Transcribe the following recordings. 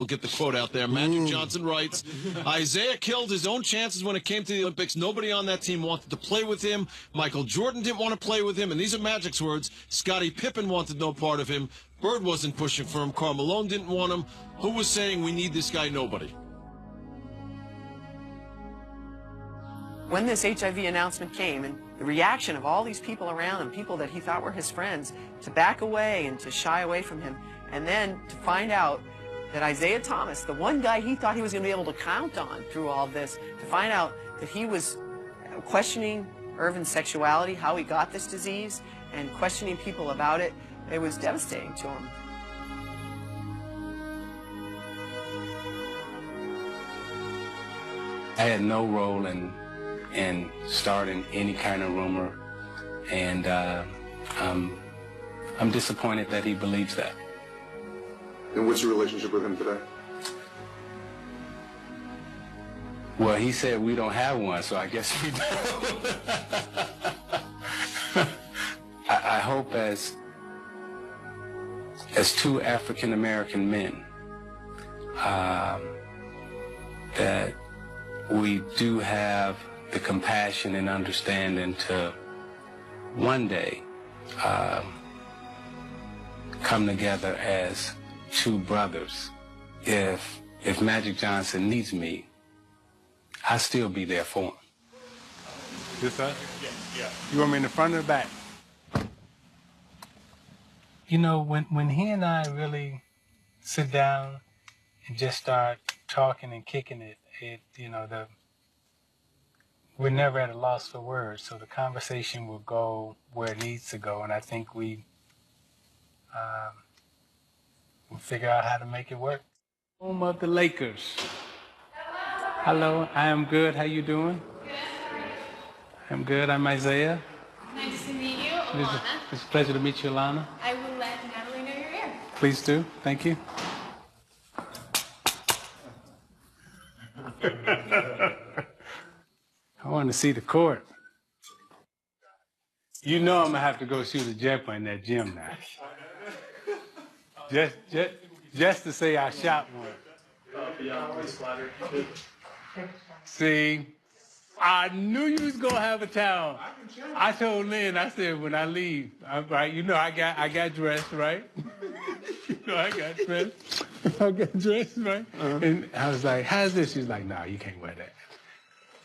We'll get the quote out there. Magic Johnson writes, Isiah killed his own chances when it came to the Olympics. Nobody on that team wanted to play with him. Michael Jordan didn't want to play with him. And these are Magic's words. Scottie Pippen wanted no part of him. Bird wasn't pushing for him. Karl Malone didn't want him. Who was saying we need this guy? Nobody. When this HIV announcement came and the reaction of all these people around him, people that he thought were his friends, to back away and to shy away from him, and then to find out that Isiah Thomas, the one guy he thought he was going to be able to count on through all this, to find out that he was questioning Irvin's sexuality, how he got this disease, and questioning people about it, it was devastating to him. I had no role in starting any kind of rumor, and I'm disappointed that he believes that. And what's your relationship with him today? Well, he said we don't have one, so I guess we do. I hope as two African-American men that we do have the compassion and understanding to one day come together as two brothers. If Magic Johnson needs me, I'll still be there for him. This us? Yeah. You want me in the front or the back? You know, when he and I really sit down and just start talking and kicking it, we're never at a loss for words, so the conversation will go where it needs to go, and I think we'll figure out how to make it work. Home of the Lakers. Hello, I am good. How you doing? Good. I'm good. I'm Isiah. Nice to meet you, Alana. It's a pleasure to meet you, Alana. I will let Natalie know you're here. Please do. Thank you. I want to see the court. You know I'm gonna have to go shoot a jumper in that gym now. Just to say I shot one. See, I knew you was gonna have a towel. I told Lynn, I said when I leave, right? You know I got dressed, right? You know I got dressed. I got dressed, right? And I was like, how's this? She's like, nah, you can't wear that.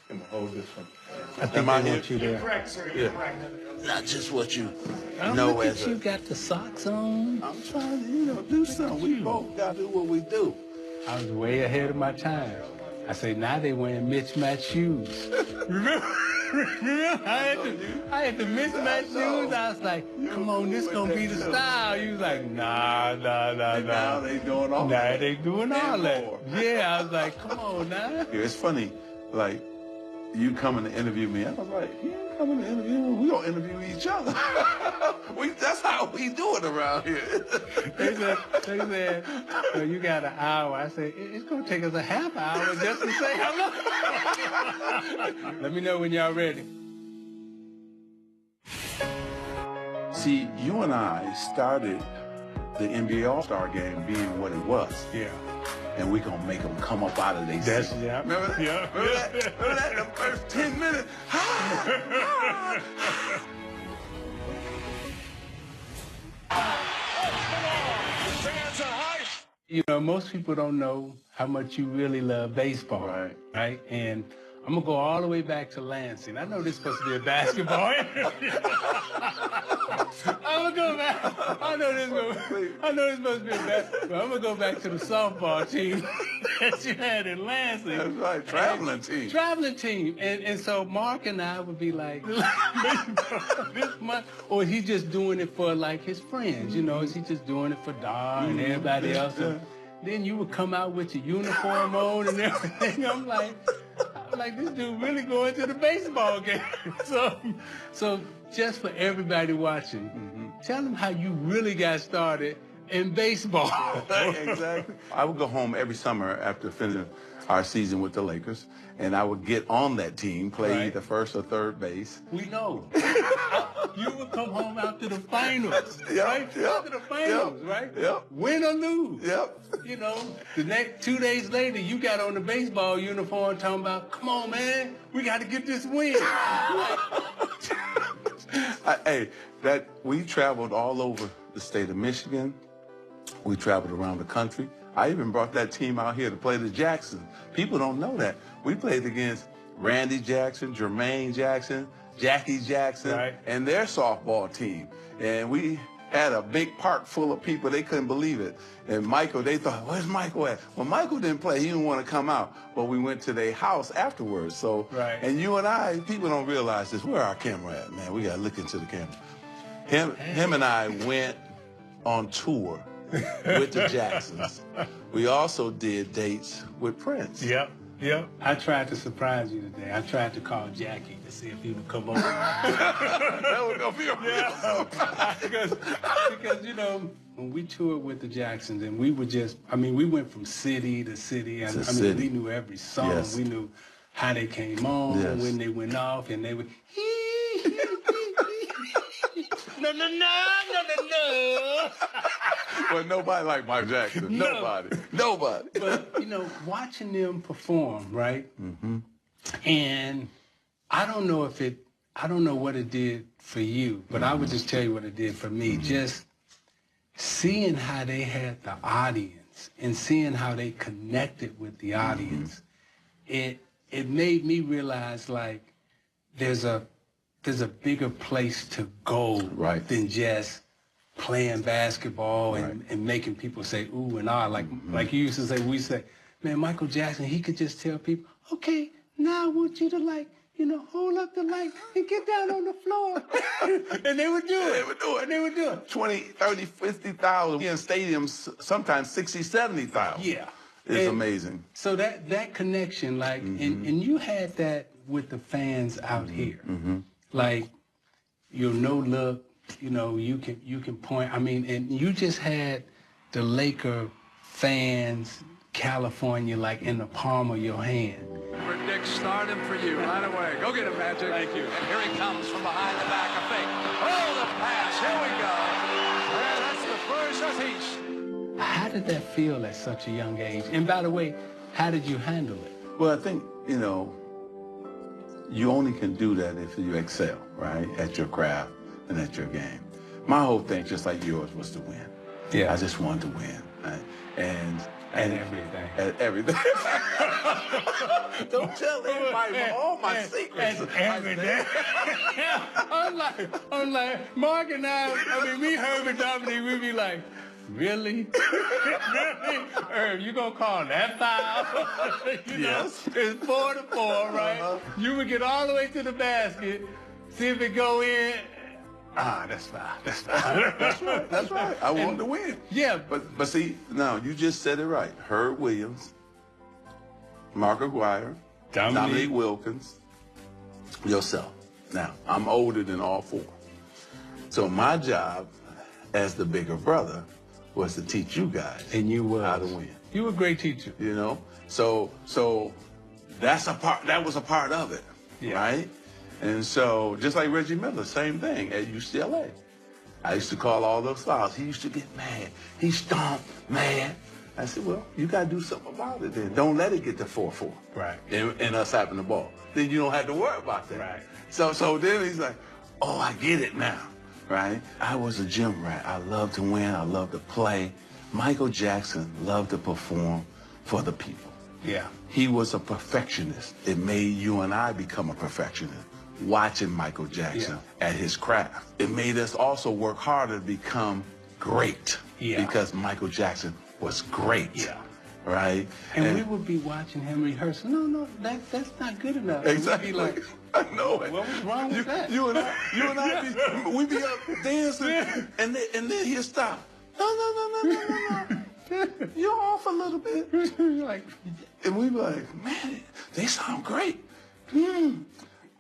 I'm gonna hold this one. I think I want you there. Correct, sir. You're correct. Not just what you know as as you got the socks on. I'm trying to, do something. We both got to do what we do. I was way ahead of my time. I say, now they wearing mismatched shoes. Remember I had the mismatched shoes. I was like, come on, this gonna be the style. You was like, nah. Now they doing all that. Now they doing all that. Yeah, I was like, come on now. Yeah, it's funny, like, you coming to interview me. I was like, you ain't coming to interview me. We gonna interview each other. That's how we do it around here. They said, so you got an hour. I said, it's gonna take us a half hour just to say hello. Let me know when y'all ready. See, you and I started the NBA All-Star game being what it was. Yeah. And we gonna make them come up out of their seat. Yeah. Remember that? Yeah. Remember that? Remember that? The first 10 minutes. You know, most people don't know how much you really love baseball, right? And I'm gonna go all the way back to Lansing. I know this is supposed to be a basketball interview. I'm gonna go back. I know this is supposed to be a basketball. But I'm gonna go back to the softball team that you had in Lansing. That's right, traveling team. Traveling team. And so Mark and I would be like, this month, or is he just doing it for like his friends? You know, is he just doing it for Dar and everybody else? And then you would come out with your uniform on and everything. I'm like, this dude really going to the baseball game. So just for everybody watching, tell them how you really got started in baseball. Exactly. I would go home every summer after finishing our season with the Lakers, and I would get on that team, play either first or third base. We know. You would come home after the finals, Yep, right? yep, After the finals, yep, right? yep. Win or lose. Yep. You know, the next 2 days later, you got on the baseball uniform talking about, come on, man, we got to get this win. We traveled all over the state of Michigan. We traveled around the country. I even brought that team out here to play the Jacksons. People don't know that. We played against Randy Jackson, Jermaine Jackson, Jackie Jackson, and their softball team. And we had a big park full of people. They couldn't believe it. And Michael, they thought, where's Michael at? Well, Michael didn't play. He didn't want to come out. But we went to their house afterwards. So, and you and I, people don't realize this. Where our camera at, man? We got to look into the camera. Him and I went on tour with the Jacksons. We also did dates with Prince. Yep. I tried to surprise you today. I tried to call Jackie to see if he would come over. That would go be a real surprise. Because, you know, when we toured with the Jacksons, and we would just, I mean, we went from city to city. And I mean, we knew every song. Yes. We knew how they came on, when they went off, and they would, no. Well, nobody like Mike Jackson. Nobody. But, you know, watching them perform, right? And I don't know what it did for you, but I would just tell you what it did for me. Just seeing how they had the audience and seeing how they connected with the audience, it made me realize, like, there's a bigger place to go than just playing basketball and making people say ooh and ah. Like you used to say, we say, man, Michael Jackson, he could just tell people, okay, now I want you to, like, you know, hold up the light and get down on the floor. And they would do it. 20, 30, 50,000 in stadiums, sometimes 60, 70,000. Yeah. It's amazing. So that connection, like, and you had that with the fans out here. Like, your no look, you know, you can point. I mean, and you just had the Laker fans, California, like, in the palm of your hand. Dick, start him for you right away. Go get him, Magic. Thank you. And here he comes from behind the back, a fake. Oh, the pass. Here we go. And that's the first apiece. How did that feel at such a young age? And by the way, how did you handle it? Well, I think, you know, you only can do that if you excel, right, at your craft and at your game. My whole thing, just like yours, was to win. Yeah. I just wanted to win. Right? And everything. At everything. Don't tell anybody all my secrets. And everything. Unlike Mark and I mean, we heard with Dominique, we be like, really? Really? Herb, you gonna call that foul? Yes. It's 4-4, right? You would get all the way to the basket, see if it go in. Ah, that's foul. That's foul. That's right. I wanted to win. Yeah. But see, now, you just said it right. Herb Williams, Mark Aguirre, Dominique Wilkins, yourself. Now, I'm older than all four. So my job as the bigger brother was to teach you guys how to win. You were a great teacher. You know? So that was a part of it, right? And so, just like Reggie Miller, same thing at UCLA. I used to call all those fouls. He used to get mad. He stomped mad. I said, well, you got to do something about it then. Don't let it get to 4-4. Right. And us having the ball. Then you don't have to worry about that. Right. So then he's like, oh, I get it now, right? I was a gym rat. I loved to win. I loved to play. Michael Jackson loved to perform for the people. Yeah. He was a perfectionist. It made you and I become a perfectionist. Watching Michael Jackson at his craft. It made us also work harder to become great. Yeah. Because Michael Jackson was great. Yeah. Right? And we would be watching him rehearse. No, that's not good enough. Exactly. We'd be like, I know it. what was wrong with that? You and I, we be up dancing, and then he'll stop. No. You're off a little bit. Like, and we be like, man, they sound great.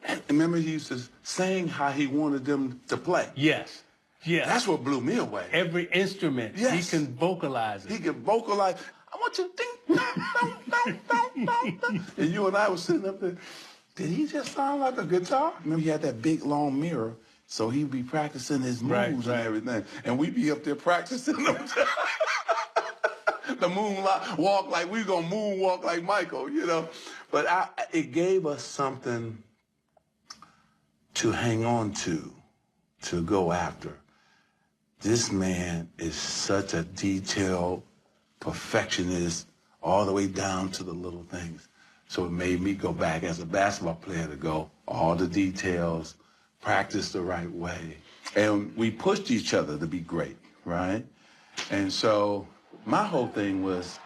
And remember, he used to sing how he wanted them to play. yes. Yeah. That's what blew me away. Every instrument, Yes. he can vocalize it. He can vocalize. I want you to ding, and you and I was sitting up there. Did he just sound like a guitar? Remember, he had that big, long mirror, so he'd be practicing his moves and everything. And we'd be up there practicing them. The moonwalk walk like we gonna moonwalk like Michael, you know. But it gave us something to hang on to go after. This man is such a detailed perfectionist all the way down to the little things. So it made me go back as a basketball player to go all the details, practice the right way. And we pushed each other to be great, right? And so my whole thing was,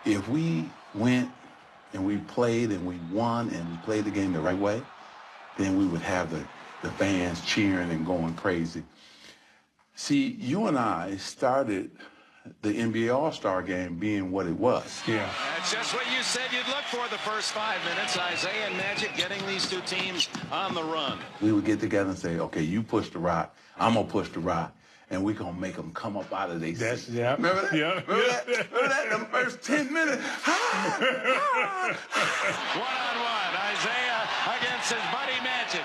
if we went and we played and we won and we played the game the right way, then we would have the fans cheering and going crazy. See, you and I started the NBA All-Star game being what it was. Yeah. That's just what you said you'd look for the first 5 minutes. Isiah and Magic getting these two teams on the run. We would get together and say, okay, you push the rock, I'm going to push the rock, and we're going to make them come up out of their seat. Yeah. Remember that? Yeah. Remember that in the first 10 minutes? One-on-one, Isiah against his buddy Magic.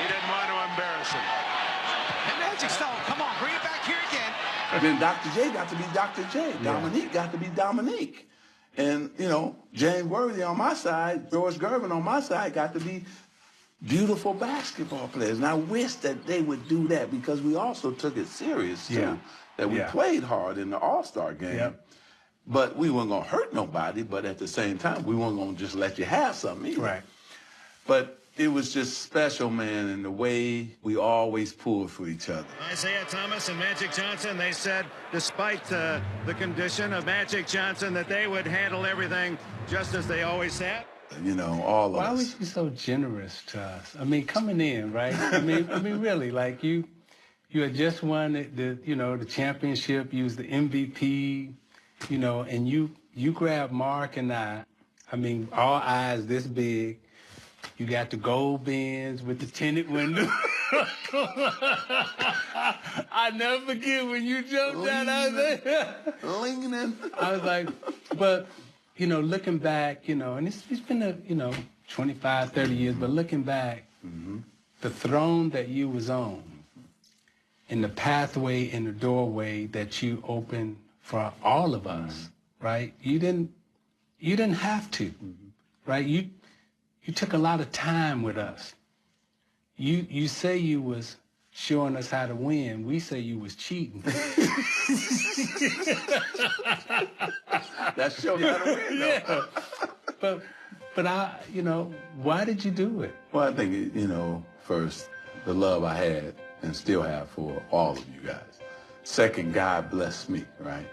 He didn't want to embarrass him. And Magic stole. Come on, bring it back here again. And then Dr. J got to be Dr. J. Dominique got to be Dominique. And, you know, James Worthy on my side, George Gervin on my side got to be beautiful basketball players. And I wish that they would do that, because we also took it serious, too. Yeah. That we played hard in the All-Star game. Yep. But we weren't going to hurt nobody, but at the same time, we weren't going to just let you have something either. Right. But it was just special, man, and the way we always pulled for each other. Isiah Thomas and Magic Johnson, they said, despite the condition of Magic Johnson, that they would handle everything just as they always have. You know, all of us. Why was you so generous to us? I mean, coming in, right? I mean, really, like you had just won the championship. You was the MVP, you know, and you grabbed Mark and I mean, all eyes this big. You got the gold bins with the tinted window. I never forget when you jumped out. I was Leaning. I was like, but, you know, looking back, you know, and it's been 25, 30 years, but looking back, the throne that you was on and the pathway and the doorway that you opened for all of us, right? You didn't have to, right? You took a lot of time with us. You say you was showing us how to win. We say you was cheating. That showed how to win, though. Yeah. But I, why did you do it? Well, I think, first, the love I had and still have for all of you guys. Second, God blessed me, right,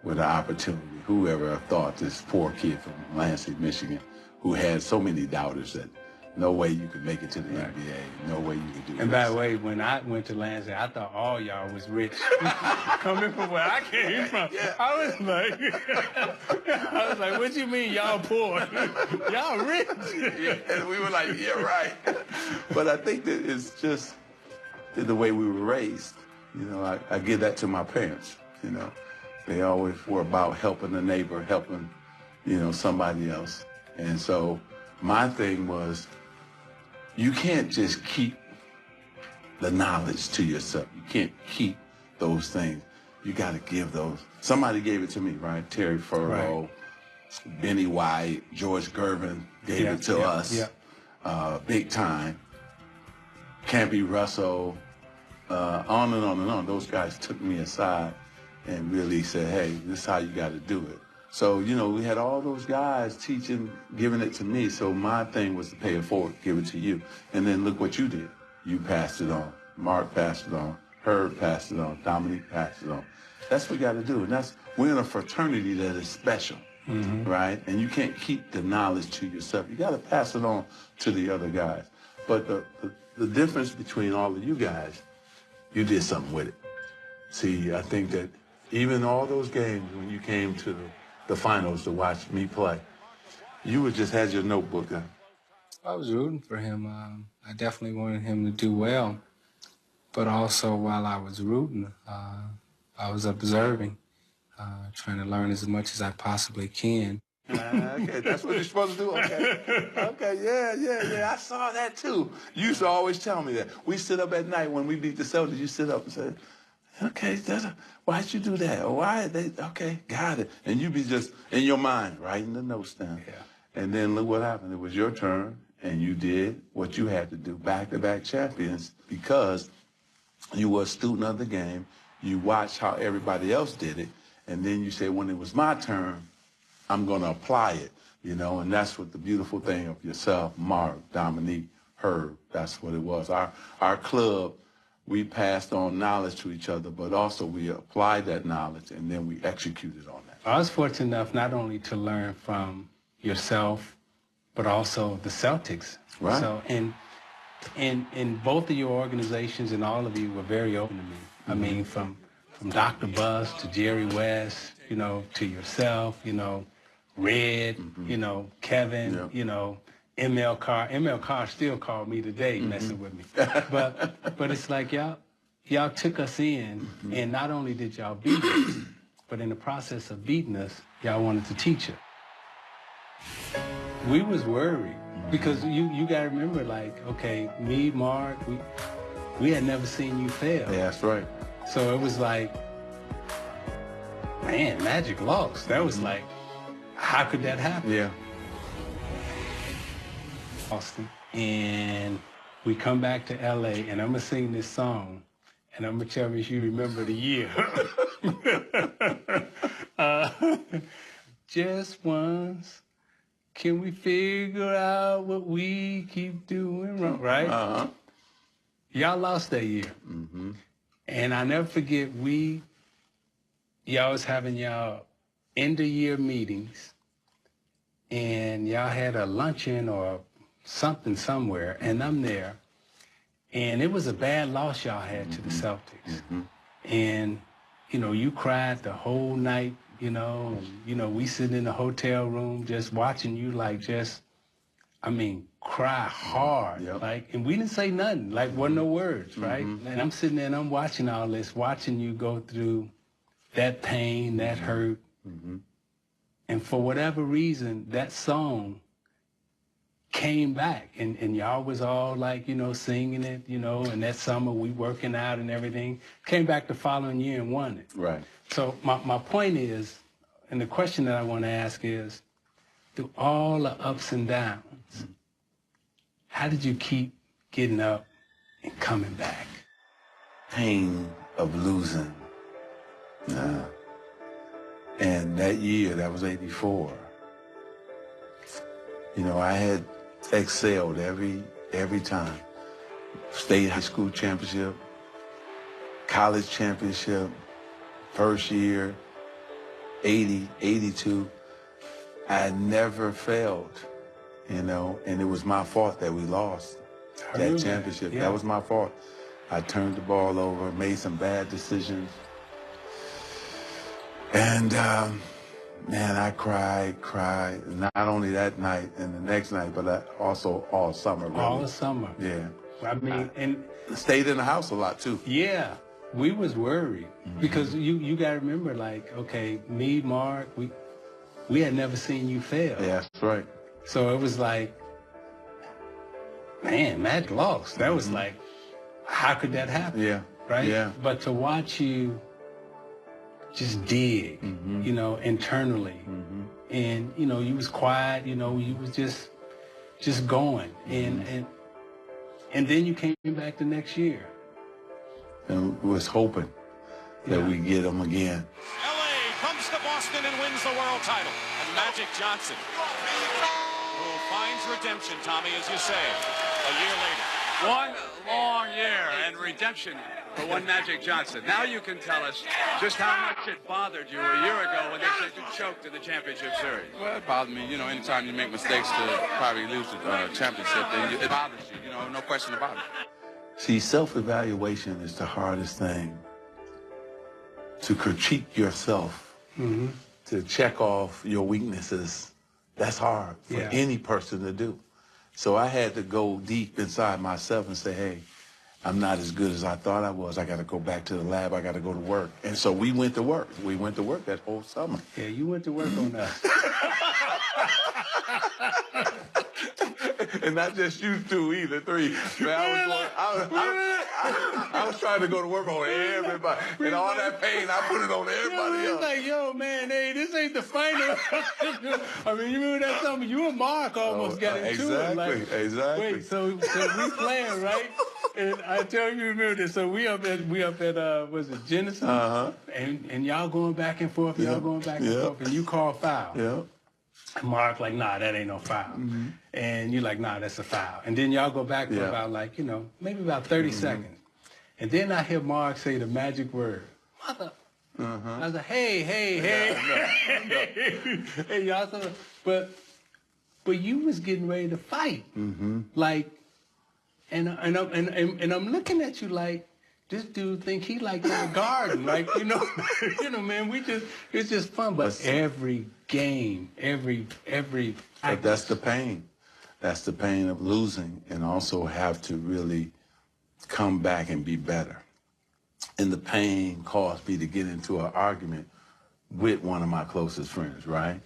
with an opportunity. Whoever thought this poor kid from Lansing, Michigan, who had so many doubters that no way you could make it to the NBA, no way you could do it. And by the way, when I went to Lansing, I thought all y'all was rich. Coming from where I came from, I was like, what you mean y'all poor? Y'all rich. And we were like, yeah, right. But I think that it's just the way we were raised. I give that to my parents, They always were about helping the neighbor, helping, somebody else. And so my thing was, you can't just keep the knowledge to yourself. You can't keep those things. You got to give those. Somebody gave it to me, right? Terry Furrow, Benny White, George Gervin gave it to us, big time. Campy Russell, on and on and on. Those guys took me aside and really said, hey, this is how you got to do it. So, we had all those guys teaching, giving it to me. So my thing was to pay it forward, give it to you. And then look what you did. You passed it on. Mark passed it on. Herb passed it on. Dominique passed it on. That's what we got to do. And we're in a fraternity that is special, right? And you can't keep the knowledge to yourself. You got to pass it on to the other guys. But the difference between all of you guys, you did something with it. See, I think that even all those games when you came to the finals to watch me play, you would just had your notebook on. I was rooting for him. I definitely wanted him to do well. but also while I was rooting, I was observing, trying to learn as much as I possibly can. Okay, that's what you're supposed to do. Okay, okay, yeah. I saw that too. You used to always tell me that. We sit up at night when we beat the Celtics. You sit up and say, "Okay, why'd you do that? Or why they? Okay, got it." And you be just in your mind writing the notes down. Yeah. And then look what happened. It was your turn, and you did what you had to do. Back-to-back champions, because you were a student of the game. You watched how everybody else did it, and then you said, when it was my turn, I'm going to apply it, you know, and that's what the beautiful thing of yourself, Mark, Dominique, Herb, that's what it was. Our club, we passed on knowledge to each other, but also we applied that knowledge, and then we executed on that. I was fortunate enough not only to learn from yourself, but also the Celtics. Right. So, and both of your organizations and all of you were very open to me. I mean, from Dr. Buss to Jerry West, you know, to yourself, you know, Red, you know, Kevin, you know, ML Carr. ML Carr still called me today messing with me. But it's like y'all took us in, and not only did y'all beat us, but in the process of beating us, y'all wanted to teach us. We was worried because you got to remember, like, okay, me, Mark, we had never seen you fail. Yeah, that's right. So it was like, man, Magic lost. That was like, how could that happen? Yeah. Austin. And we come back to LA, and I'm gonna sing this song, and I'm gonna tell me if you remember the year. Just once, can we figure out what we keep doing wrong, right? Uh-huh. Y'all lost that year. And I never forget, y'all was having y'all end-of-year meetings, and y'all had a luncheon or something somewhere, and I'm there, and it was a bad loss y'all had to the Celtics. And, you know, you cried the whole night, you know, and, you know, we sitting in the hotel room just watching you, like, just, I mean, cry hard. Like, and we didn't say nothing, like, wasn't no words, right? And I'm sitting there and I'm watching all this, watching you go through that pain, that hurt. And for whatever reason, that song came back, and y'all was all like, you know, singing it, you know, and that summer we working out and everything. Came back the following year and won it. Right. So my point is, and the question that I want to ask is, through all the ups and downs, how did you keep getting up and coming back? Pain of losing. And that year, that was 84. You know, I had excelled every time. State high school championship, college championship, first year, 80, 82. I never failed, you know, and it was my fault that we lost that championship. That was my fault. I turned the ball over, made some bad decisions. And, man, I cried, not only that night and the next night, but also all summer. Really. All summer. Yeah. I mean, and stayed in the house a lot, too. Yeah. We was worried because you got to remember, like, okay, me, Mark, we had never seen you fail. Yeah, that's right. So it was like, man, Magic lost. That was like, how could that happen? Yeah. Right? Yeah. But to watch you just dig, you know, internally. And, you know, you was quiet, you know, you was just going. And then you came back the next year. And was hoping that we get them again. LA comes to Boston and wins the world title. And Magic Johnson, who finds redemption, Tommy, as you say, a year later. One long year and redemption for one Magic Johnson. Now you can tell us just how much it bothered you a year ago when they said you choked in the championship series. Well, it bothered me. You know, anytime you make mistakes to probably lose the championship, then it bothers you. You know, no question about it. See, self-evaluation is the hardest thing. To critique yourself, to check off your weaknesses, that's hard for any person to do. So I had to go deep inside myself and say, hey, I'm not as good as I thought I was. I got to go back to the lab. I got to go to work. And so we went to work. We went to work that whole summer. Yeah, you went to work on us. And not just you two either, three. Man, I was trying to go to work on everybody. And all that pain, I put it on everybody else. Like, yo, man, hey, this ain't the final. I mean, you remember that summer? You and Mark almost got into it. Like, exactly. Wait, so we playing, right? And I tell you, remember this. So we up at was it Genesis? And y'all going back and forth. Y'all going back and forth. And you call foul. Yeah. And Mark like, nah, that ain't no foul. And you're like, nah, that's a foul. And then y'all go back for about like, maybe about 30 seconds. And then I hear Mark say the magic word, mother. I was like, hey. Hey, y'all. But you was getting ready to fight. Like, and I'm looking at you like, this dude think he like in the garden, like man. It's just fun. But every game, every. But that's the pain. That's the pain of losing, and also have to really come back and be better. And the pain caused me to get into an argument with one of my closest friends, right?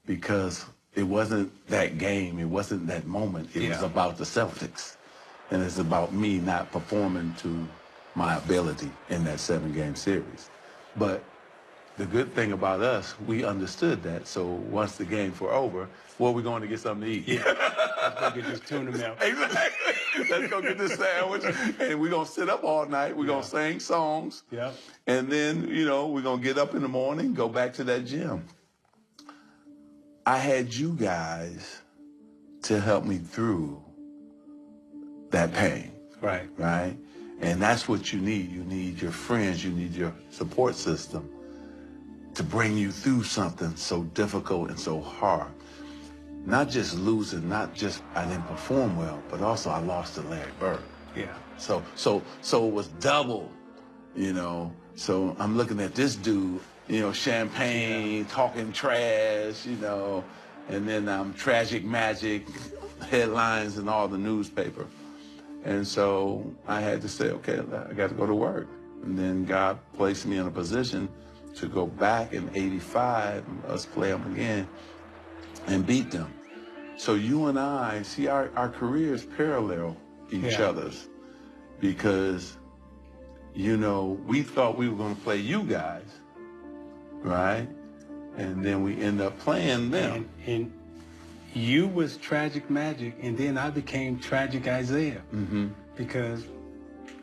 Because it wasn't that game, it wasn't that moment. It was about the Celtics, and it's about me not performing to my ability in that 7-game series. But the good thing about us, we understood that. So once the games were over, well, we're going to get something to eat. Let's go get this tuna milk. Exactly. Let's go get this sandwich. And we're going to sit up all night. We're going to sing songs. Yeah. And then, we're going to get up in the morning, go back to that gym. I had you guys to help me through that pain. Right. Right? And that's what you need. You need your friends. You need your support system to bring you through something so difficult and so hard. Not just losing, not just I didn't perform well, but also I lost to Larry Bird. Yeah. So it was double, So I'm looking at this dude, champagne, talking trash, and then Tragic Magic, headlines in all the newspaper. And so I had to say, okay, I got to go to work. And then God placed me in a position to go back in '85, us play them again, and beat them. So you and I, see, our careers parallel each other's, because, we thought we were going to play you guys, right? And then we end up playing them. And you was Tragic Magic, and then I became Tragic Isiah. Because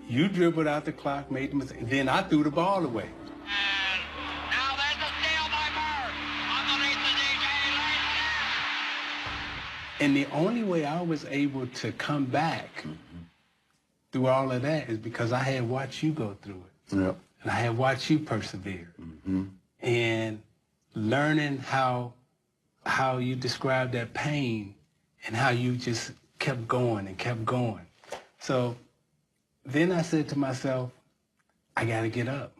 you dribbled out the clock, made the mistake, and then I threw the ball away. Now there's a steal by Bird. Underneath the DJ And the only way I was able to come back through all of that is because I had watched you go through it. Yep. And I had watched you persevere. And learning how you described that pain and how you just kept going and kept going. So then I said to myself, I got to get up.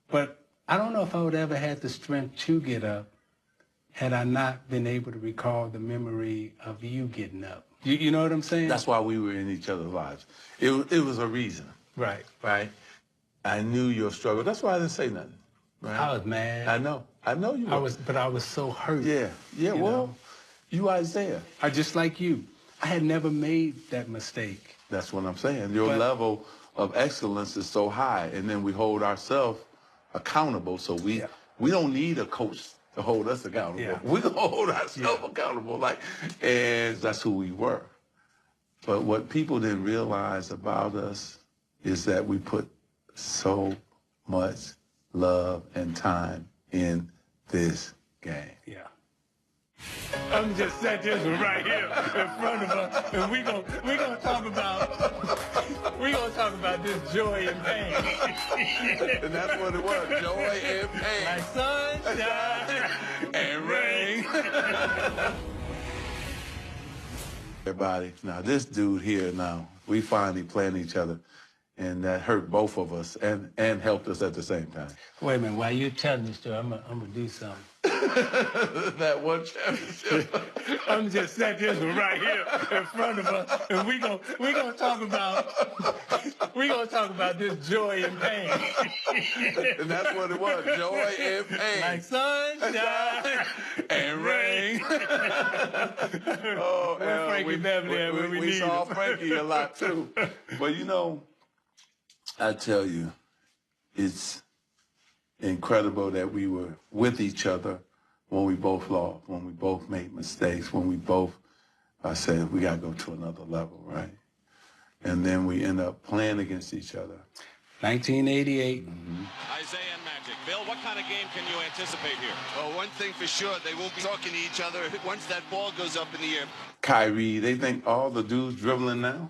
But I don't know if I would ever had the strength to get up had I not been able to recall the memory of you getting up. You know what I'm saying? That's why we were in each other's lives. It was a reason. Right. Right? I knew your struggle. That's why I didn't say nothing. Right? I was mad. I know you were. But I was so hurt. Yeah, well, you Isiah. I just like you. I had never made that mistake. That's what I'm saying. Your level of excellence is so high, and then we hold ourselves accountable. So we don't need a coach to hold us accountable. Yeah. We can hold ourselves accountable, and that's who we were. But what people didn't realize about us is that we put so much love and time in this game. Yeah. I'm just set this one right here in front of us, and we're gonna talk about this joy and pain. And that's what it was, joy and pain. Like sunshine and rain. Everybody, now this dude here now, we finally playing each other, and that hurt both of us and helped us at the same time. Wait a minute, while you're telling this story, I'm gonna do something. That one championship. I'm just set this one right here in front of us, and we gonna talk about this joy and pain. And that's what it was, joy and pain. Like sunshine and rain. Oh, Frankie Beverly at when we need saw him. Frankie a lot too. But you know, I tell you, it's incredible that we were with each other when we both lost, when we both made mistakes, when we both said we got to go to another level, right? And then we end up playing against each other. 1988. Isiah and Magic. Bill, what kind of game can you anticipate here? Well, one thing for sure, they won't be talking to each other once that ball goes up in the air. Kyrie, they think all the dudes dribbling now?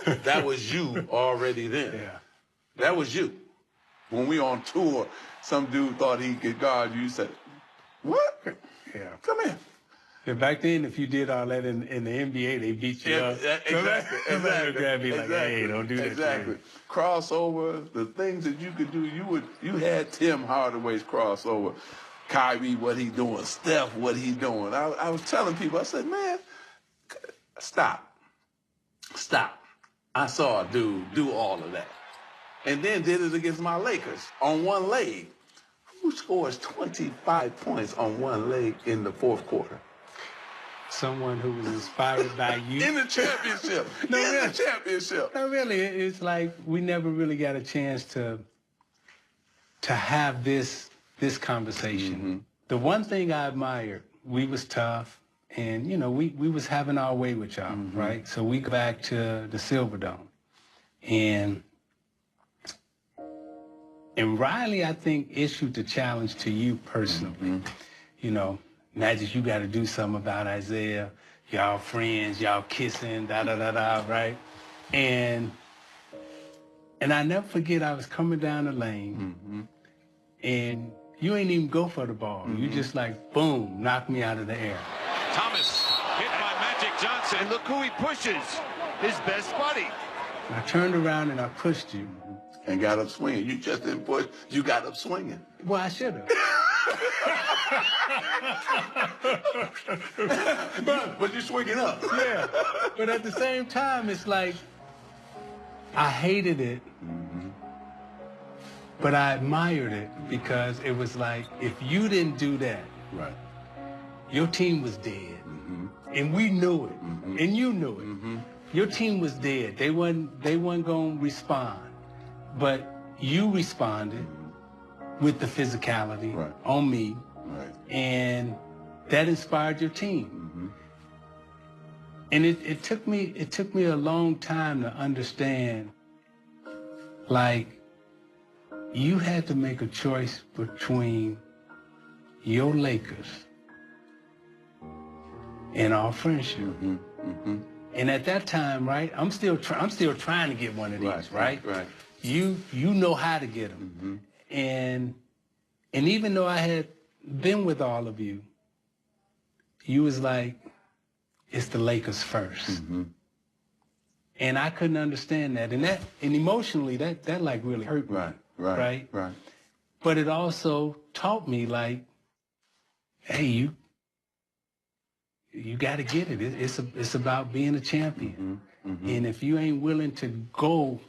That was you already then. Yeah. That was you. When we on tour, some dude thought he could guard you. You said, what? Yeah. Come here. Yeah, back then, if you did all that in the NBA, they beat you up. Exactly. Somebody would grab you like, hey, don't do that. Exactly. Crossover, the things that you could do, you had Tim Hardaway's crossover. Kyrie, what he doing? Steph, what he doing? I was telling people, I said, man, stop. I saw a dude do all of that. And then did it against my Lakers on one leg. Who scores 25 points on one leg in the fourth quarter? Someone who was inspired by you. In the championship. The championship. No, really, it's like we never really got a chance to have this conversation. The one thing I admired, we was tough, and you know, we was having our way with y'all, right? So we go back to the Silverdome, and Riley, I think, issued the challenge to you personally. You know, Magic, you got to do something about Isiah. Y'all friends, y'all kissing, da-da-da-da, right? And I never forget, I was coming down the lane, and you ain't even go for the ball. You just like, boom, knock me out of the air. Thomas hit by Magic Johnson. And look who he pushes, his best buddy. And I turned around and I pushed you. And got up swinging. You just didn't push, you got up swinging. Well, I should have. But you swinging up. Yeah. But at the same time, it's like, I hated it, but I admired it because it was like, if you didn't do that, Right. your team was dead. And we knew it. And you knew it. Your team was dead. They wasn't going to respond. But you responded with the physicality on me. Right. And that inspired your team. And it took me a long time to understand, like, you had to make a choice between your Lakers and our friendship. And at that time, right, I'm still trying to get one of these, right? Right. You know how to get them. And even though I had been with all of you, you was like, it's the Lakers first. And I couldn't understand that. And emotionally, that like really hurt me. Right. But it also taught me, like, hey, you got to get it. It's about being a champion. And if you ain't willing to go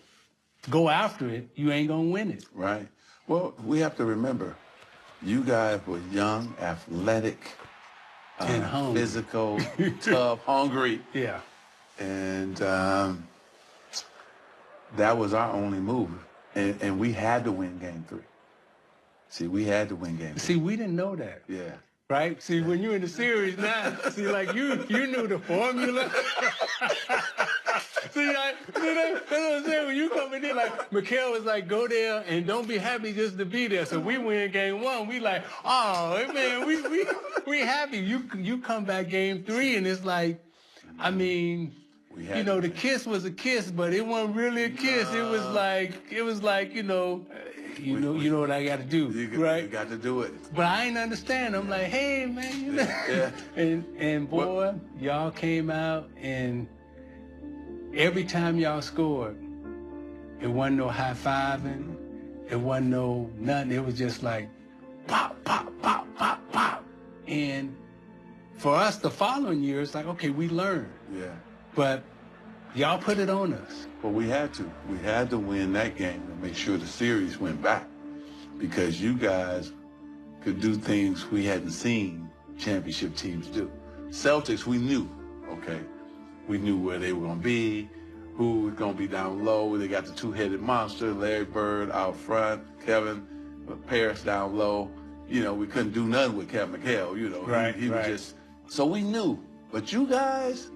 after it, you ain't gonna win it. Right. Well, we have to remember, you guys were young, athletic, and hungry. Physical, tough, hungry. Yeah. And that was our only move. And we had to win game 3. See, we had to win game 3. See, we didn't know that. Yeah. Right? See, when you're in the series now, see, like, you knew the formula. See, that's what I'm saying. When you come in there, like, Mikhail was like, go there and don't be happy just to be there. So we win game 1. We like, oh, man, we happy. You come back game 3 and it's like, I mean, you know, the kiss was a kiss, but it wasn't really a kiss. It was like, you know what I got to do, right? You got to do it. But I ain't understand. I'm like, hey, man, you know. Yeah. And boy, y'all came out, and every time y'all scored, it wasn't no high-fiving. It wasn't no nothing. It was just like, pop, pop, pop, pop, pop. And for us, the following year, it's like, okay, we learned. Yeah. But y'all put it on us. Well, we had to. We had to win that game to make sure the series went back, because you guys could do things we hadn't seen championship teams do. Celtics, we knew, okay? We knew where they were going to be, who was going to be down low. They got the two-headed monster, Larry Bird out front, Kevin Paris down low. You know, we couldn't do nothing with Kevin McHale, you know. Right, he was just, so we knew. But you guys,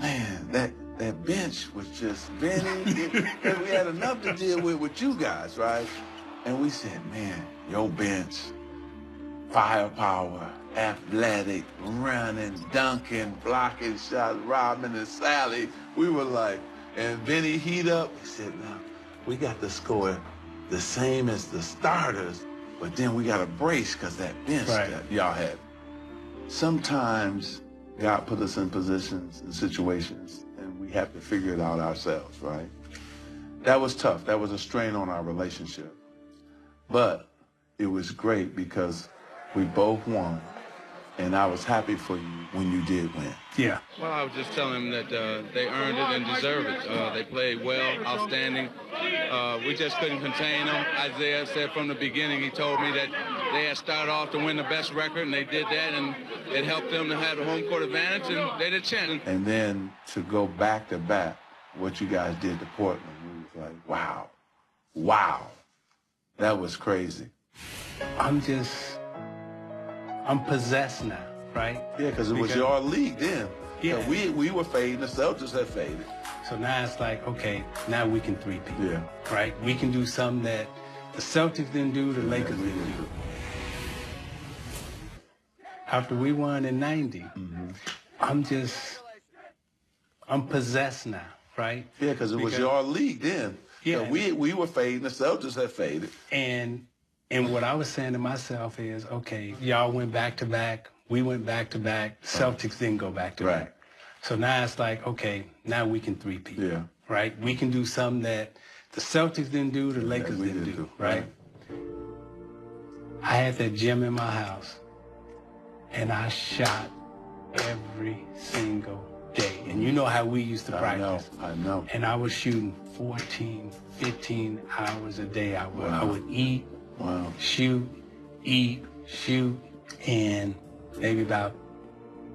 man, that bench was just Benny. We had enough to deal with you guys, right? And we said, man, your bench, firepower, athletic, running, dunking, blocking shots, Robin and Sally. We were like, and Benny heat up. He said, no, we got to score the same as the starters, but then we got to brace because that bench that y'all had. Sometimes God put us in positions and situations, and we have to figure it out ourselves, right? That was tough. That was a strain on our relationship. But it was great because we both won, and I was happy for you when you did win. Yeah. Well, I was just telling them that they earned it and deserve it. They played well, outstanding. We just couldn't contain them. Isiah said from the beginning, he told me that they had started off to win the best record, and they did that, and it helped them to have the home court advantage, and they did chance. And then to go back to back, what you guys did to Portland, we was like, wow, wow. That was crazy. I'm possessed now, right? Yeah, because it was your league then. Yeah. We were fading, the Celtics had faded. So now it's like, okay, now we can three-peat. Yeah. Right? We can do something that the Celtics didn't do, the Lakers didn't do. After we won in 90, I'm possessed now, right? Yeah, because it was your league then. Yeah. We were fading, the Celtics had faded. And what I was saying to myself is, okay, y'all went back-to-back, we went back-to-back, Celtics didn't go back-to-back. Right. So now it's like, okay, now we can three-peat. Yeah. Right? We can do something that the Celtics didn't do, the Lakers didn't do, right? I had that gym in my house, and I shot every single day. And you know how we used to practice. I know. And I was shooting 14, 15 hours a day. I would eat, shoot, eat, shoot, and maybe about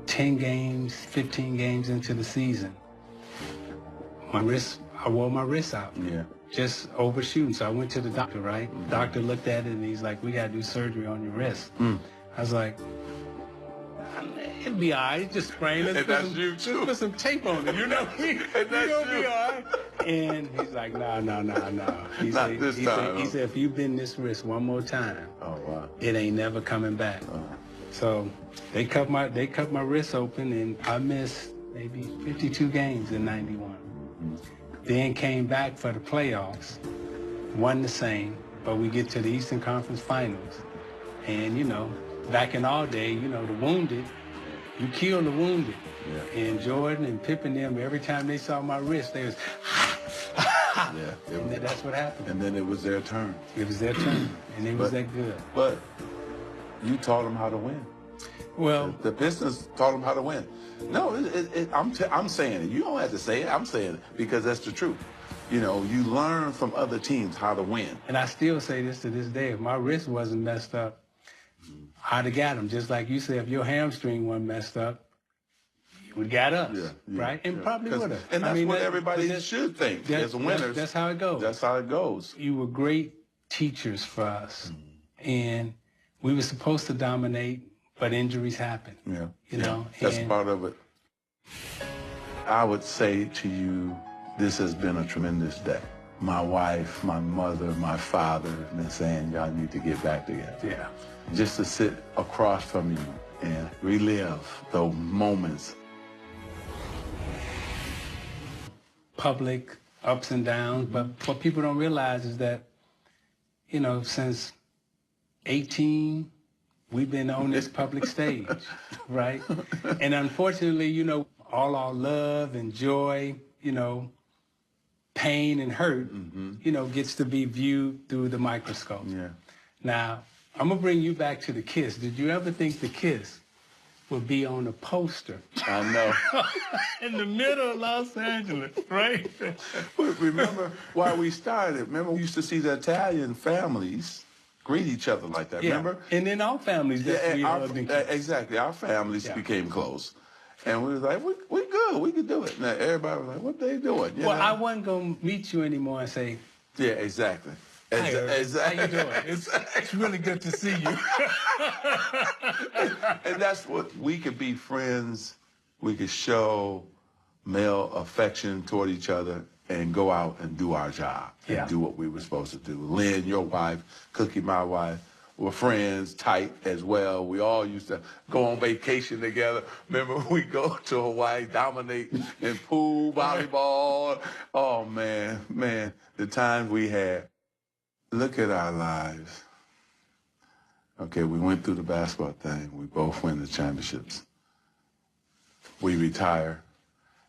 10 games, 15 games into the season, I wore my wrist out. Yeah. Just overshooting. So I went to the doctor, right? Doctor looked at it and he's like, we got to do surgery on your wrist. I was like, it'll be all right. Just sprain it. And that's you too. Put some tape on it. You know, you're going to be all right. And he's like, no. He said, if you bend this wrist one more time, it ain't never coming back. So they cut my wrist open, and I missed maybe 52 games in 91. Then came back for the playoffs, won the same, but we get to the Eastern Conference Finals. And, you know, back in our day, you know, the wounded, you kill the wounded. Yeah. And Jordan and Pippen, them, every time they saw my wrist, they was, and that's what happened. And then it was their turn. It was their turn, and it was that good. But you taught them how to win. Well, the Pistons taught them how to win. No, I'm saying it. You don't have to say it. I'm saying it because that's the truth. You know, you learn from other teams how to win. And I still say this to this day. If my wrist wasn't messed up, I'd have got them. Just like you said, if your hamstring wasn't messed up, you would have got us, right? And probably would have. And that's what everybody should think as winners. That's how it goes. That's how it goes. You were great teachers for us. And we were supposed to dominate, but injuries happen. Yeah. You know? That's part of it. I would say to you, this has been a tremendous day. My wife, my mother, my father have been saying, y'all need to get back together. Yeah. Just to sit across from you and relive those moments. Public ups and downs, but what people don't realize is that, you know, since 18, we've been on this public stage, right? And unfortunately, you know, all our love and joy, you know, pain and hurt, you know, gets to be viewed through the microscope. Yeah. Now, I'm going to bring you back to the Kiss. Did you ever think the Kiss would be on a poster? I know. In the middle of Los Angeles, right? Remember why we started? Remember we used to see the Italian families greet each other like that, remember? And then our families, exactly. Our families became close. And we was like, we good, we could do it. Now everybody was like, what they doing? You know? I wasn't going to meet you anymore and say, yeah, exactly. Exactly. How you doing? It's really good to see you. And that's what, we could be friends, we could show male affection toward each other and go out and do our job and do what we were supposed to do. Lynn, your wife, Cookie, my wife, were friends, tight as well. We all used to go on vacation together. Remember, we go to Hawaii, dominate in pool, volleyball. Oh, man, the times we had. Look at our lives. Okay, we went through the basketball thing. We both win the championships. We retire.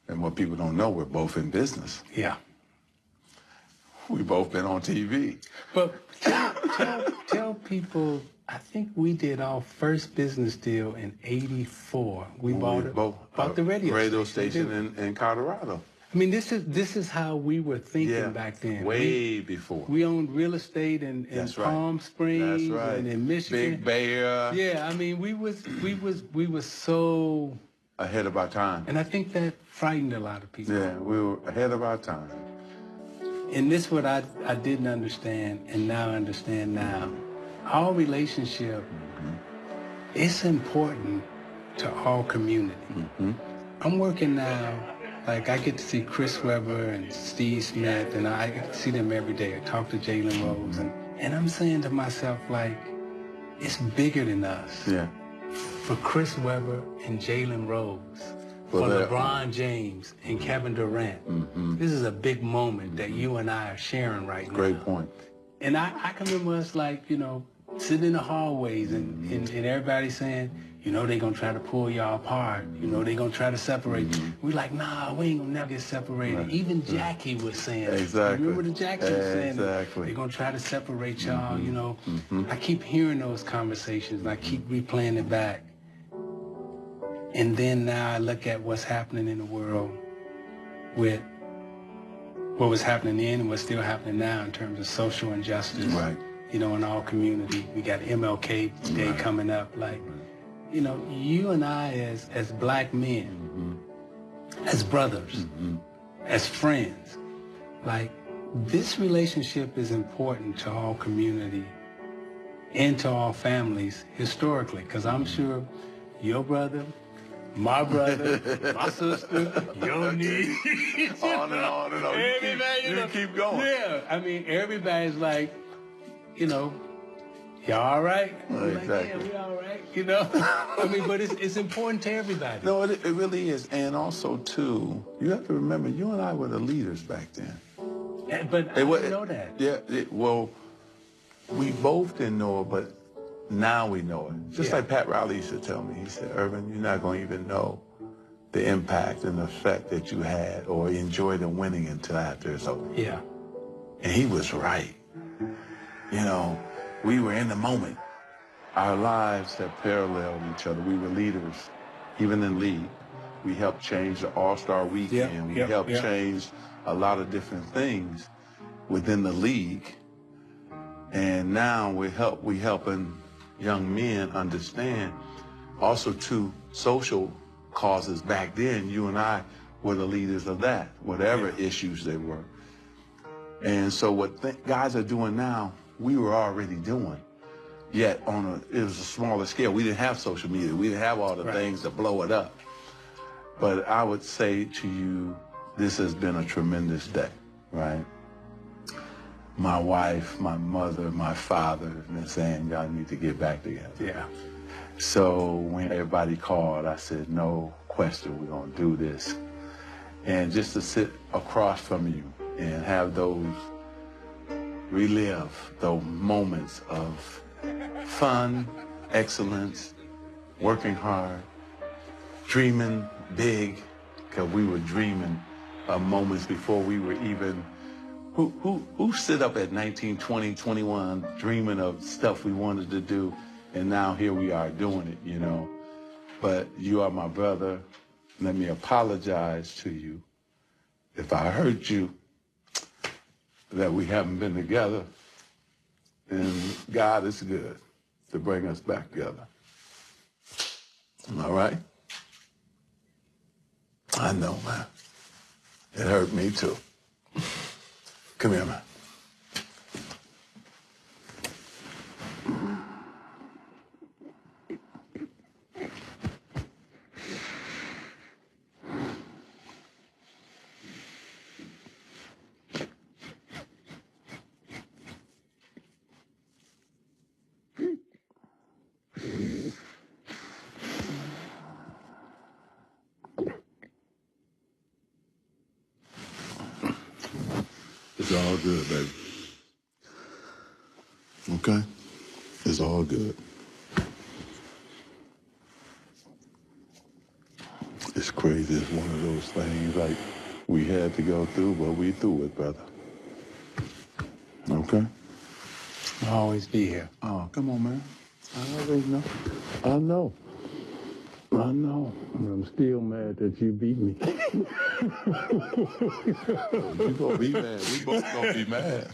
And what people don't know, we're both in business. Yeah. We both been on TV. But tell people, I think we did our first business deal in '84. We bought the radio station in Colorado. I mean, this is how we were thinking back then. Way before. We owned real estate in Palm Springs and in Michigan. Big Bear. Yeah, I mean, we was so ahead of our time. And I think that frightened a lot of people. Yeah, we were ahead of our time. And this is what I didn't understand and now understand now. Our relationship is important to our community. I'm working now. Like, I get to see Chris Webber and Steve Smith, and I get to see them every day. I talk to Jalen Rose, and I'm saying to myself, like, it's bigger than us. Yeah. For Chris Webber and Jalen Rose, for LeBron James and Kevin Durant, this is a big moment that you and I are sharing right now. Great point. And I can remember us, like, you know, sitting in the hallways and everybody saying, you know, they're going to try to pull y'all apart. You know, they're going to try to separate you. We're like, nah, we ain't going to never get separated. Right. Even Jackie was saying it. Exactly. Remember the Jackie was saying exactly. They're going to try to separate y'all, you know. I keep hearing those conversations, and I keep replaying it back. And then now I look at what's happening in the world with what was happening then and what's still happening now in terms of social injustice. Right. You know, in our community. We got MLK Day coming up, like... You know, you and I as black men, as brothers, as friends, like, this relationship is important to our community and to our families historically, because I'm sure your brother, my brother, my sister, your niece, on and on and on. You keep going. Yeah, I mean, everybody's like, you know, y'all all right? Exactly. Like, yeah, we all right, you know? I mean, but it's important to everybody. No, it really is. And also, too, you have to remember, you and I were the leaders back then. But I didn't know that. Yeah, well, we both didn't know it, but now we know it. Just like Pat Riley used to tell me, he said, Urban, you're not going to even know the impact and the effect that you had or enjoy the winning until after it's over. Yeah. And he was right. You know, we were in the moment. Our lives have paralleled each other. We were leaders, even in league. We helped change the All-Star Weekend. We helped change a lot of different things within the league. And now we're helping young men understand also to social causes. Back then, you and I were the leaders of that, whatever issues they were. And so what guys are doing now, we were already doing. Yet it was a smaller scale. We didn't have social media. We didn't have all the things to blow it up. But I would say to you, this has been a tremendous day, right? My wife, my mother, my father have been saying, y'all need to get back together. Yeah. So when everybody called, I said, no question, we're going to do this. And just to sit across from you and have those, relive those moments of fun, excellence, working hard, dreaming big, because we were dreaming of moments before we were even Who sit up at 19, 20, 21 dreaming of stuff we wanted to do, and now here we are doing it, you know? But you are my brother. Let me apologize to you if I hurt you, that we haven't been together. And God is good to bring us back together. All right? I know, man. It hurt me too. Come here, man. It's all good, baby. Okay? It's all good. It's crazy. It's one of those things like we had to go through, but we through it, brother. Okay? I'll always be here. Oh, come on, man. I already know. I know. I know. I'm still mad that you beat me. You gonna be mad. We both gonna be mad.